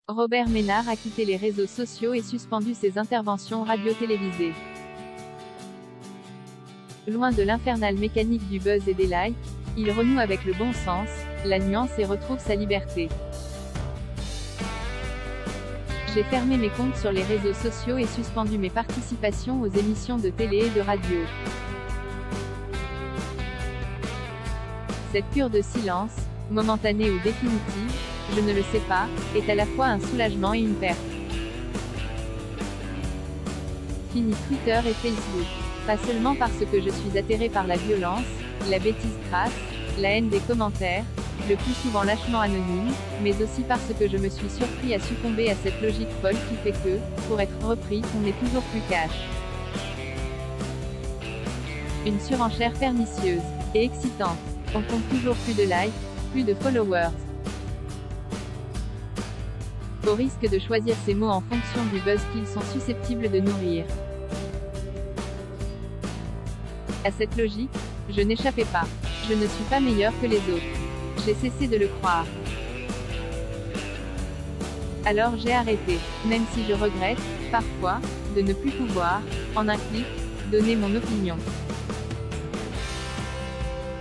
Robert Ménard a quitté les réseaux sociaux et suspendu ses interventions radio-télévisées. Loin de l'infernale mécanique du buzz et des likes, il renoue avec le bon sens, la nuance et retrouve sa liberté. J'ai fermé mes comptes sur les réseaux sociaux et suspendu mes participations aux émissions de télé et de radio. Cette cure de silence, momentanée ou définitive, je ne le sais pas, est à la fois un soulagement et une perte. Fini Twitter et Facebook. Pas seulement parce que je suis atterré par la violence, la bêtise crasse, la haine des commentaires, le plus souvent lâchement anonyme, mais aussi parce que je me suis surpris à succomber à cette logique folle qui fait que, pour être repris, on est toujours plus cash. Une surenchère pernicieuse et excitante. On compte toujours plus de likes, plus de followers. Au risque de choisir ces mots en fonction du buzz qu'ils sont susceptibles de nourrir. À cette logique, je n'échappais pas. Je ne suis pas meilleur que les autres. J'ai cessé de le croire. Alors j'ai arrêté, même si je regrette, parfois, de ne plus pouvoir, en un clic, donner mon opinion.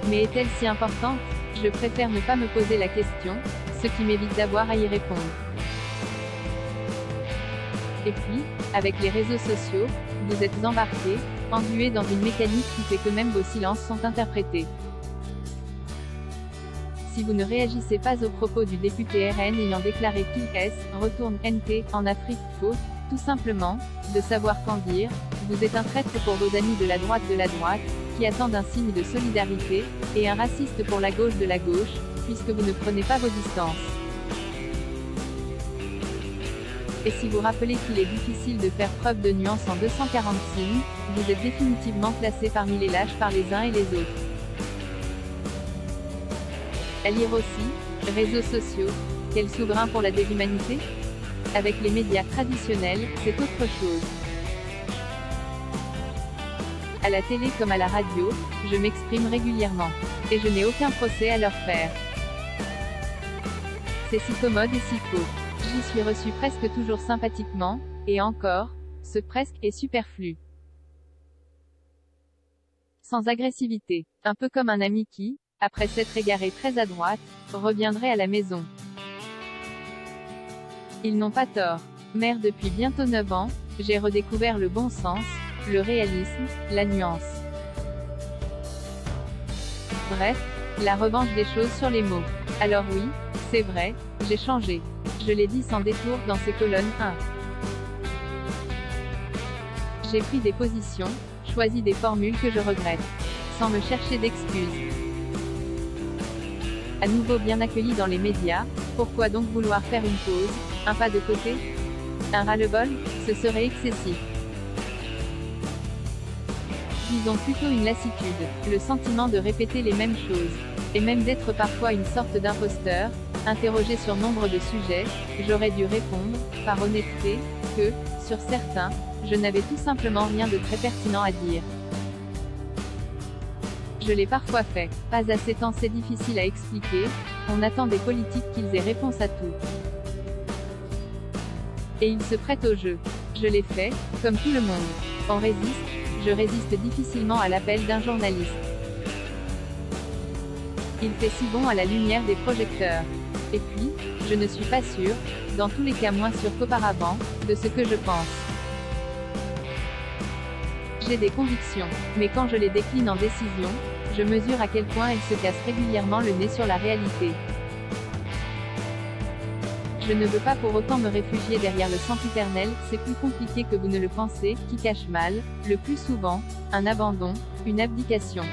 Mais est-elle si importante? Je préfère ne pas me poser la question, ce qui m'évite d'avoir à y répondre. Et puis, avec les réseaux sociaux, vous êtes embarqués, englués dans une mécanique qui fait que même vos silences sont interprétés. Si vous ne réagissez pas aux propos du député RN ayant déclaré qu'il retourne NT en Afrique, faute, tout simplement, de savoir qu'en dire, vous êtes un traître pour vos amis de la droite, qui attendent un signe de solidarité, et un raciste pour la gauche, puisque vous ne prenez pas vos distances. Et si vous rappelez qu'il est difficile de faire preuve de nuance en 240 signes, vous êtes définitivement classé parmi les lâches par les uns et les autres. À lire aussi, réseaux sociaux, quel souverain pour la déshumanité? Avec les médias traditionnels, c'est autre chose. À la télé comme à la radio, je m'exprime régulièrement. Et je n'ai aucun procès à leur faire. C'est si commode et si faux. J'y suis reçu presque toujours sympathiquement, et encore, ce presque est superflu. Sans agressivité. Un peu comme un ami qui, après s'être égaré très à droite, reviendrait à la maison. Ils n'ont pas tort. Mère depuis bientôt 9 ans, j'ai redécouvert le bon sens, le réalisme, la nuance. Bref, la revanche des choses sur les mots. Alors oui, c'est vrai, j'ai changé. Je l'ai dit sans détour dans ces colonnes 1. J'ai pris des positions, choisi des formules que je regrette, sans me chercher d'excuses. À nouveau bien accueilli dans les médias, pourquoi donc vouloir faire une pause, un pas de côté? Un ras-le-bol, ce serait excessif. Disons plutôt une lassitude, le sentiment de répéter les mêmes choses, et même d'être parfois une sorte d'imposteur. Interrogé sur nombre de sujets, j'aurais dû répondre, par honnêteté, que, sur certains, je n'avais tout simplement rien de très pertinent à dire. Je l'ai parfois fait. Pas assez tant c'est difficile à expliquer, on attend des politiques qu'ils aient réponse à tout. Et ils se prêtent au jeu. Je l'ai fait, comme tout le monde. On résiste, je résiste difficilement à l'appel d'un journaliste. Il fait si bon à la lumière des projecteurs. Et puis, je ne suis pas sûre, dans tous les cas moins sûre qu'auparavant, de ce que je pense. J'ai des convictions, mais quand je les décline en décision, je mesure à quel point elles se cassent régulièrement le nez sur la réalité. Je ne veux pas pour autant me réfugier derrière le sempiternel, c'est plus compliqué que vous ne le pensez, qui cache mal, le plus souvent, un abandon, une abdication.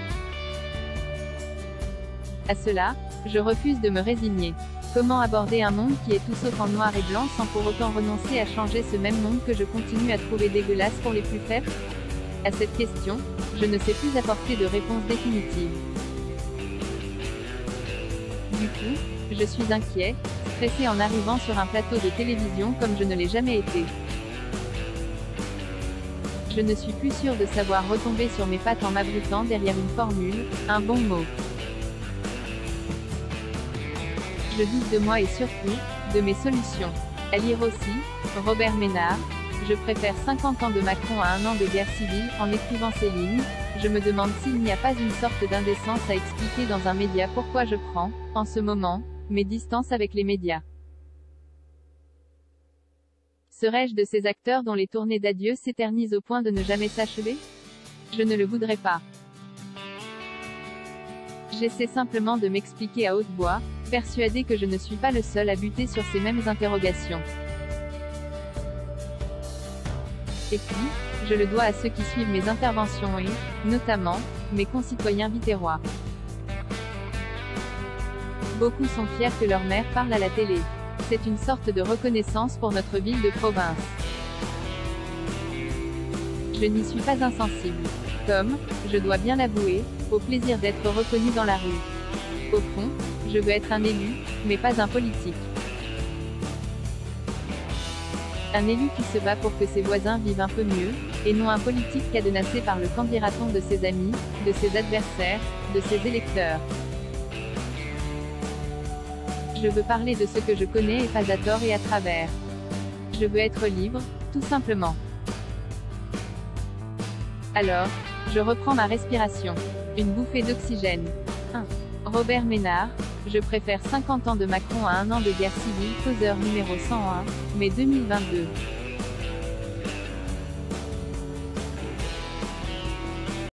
À cela, je refuse de me résigner. Comment aborder un monde qui est tout sauf en noir et blanc sans pour autant renoncer à changer ce même monde que je continue à trouver dégueulasse pour les plus faibles? À cette question, je ne sais plus apporter de réponse définitive. Du coup, je suis inquiet, stressé en arrivant sur un plateau de télévision comme je ne l'ai jamais été. Je ne suis plus sûre de savoir retomber sur mes pattes en m'abritant derrière une formule, un bon mot. Je doute de moi et surtout, de mes solutions. À lire aussi, Robert Ménard. Je préfère 50 ans de Macron à 1 an de guerre civile. En écrivant ces lignes, je me demande s'il n'y a pas une sorte d'indécence à expliquer dans un média pourquoi je prends, en ce moment, mes distances avec les médias. Serais-je de ces acteurs dont les tournées d'adieu s'éternisent au point de ne jamais s'achever? Je ne le voudrais pas. J'essaie simplement de m'expliquer à haute voix, persuadé que je ne suis pas le seul à buter sur ces mêmes interrogations. Et puis, je le dois à ceux qui suivent mes interventions et, notamment, mes concitoyens vitérois. Beaucoup sont fiers que leur maire parle à la télé. C'est une sorte de reconnaissance pour notre ville de province. Je n'y suis pas insensible. Comme, je dois bien l'avouer, au plaisir d'être reconnu dans la rue. Au fond, je veux être un élu, mais pas un politique. Un élu qui se bat pour que ses voisins vivent un peu mieux, et non un politique cadenassé par le qu'en dira-t-on de ses amis, de ses adversaires, de ses électeurs. Je veux parler de ce que je connais et pas à tort et à travers. Je veux être libre, tout simplement. Alors, je reprends ma respiration. Une bouffée d'oxygène. 1. Robert Ménard. Je préfère 50 ans de Macron à 1 an de guerre civile. Causeur numéro 101, mai 2022.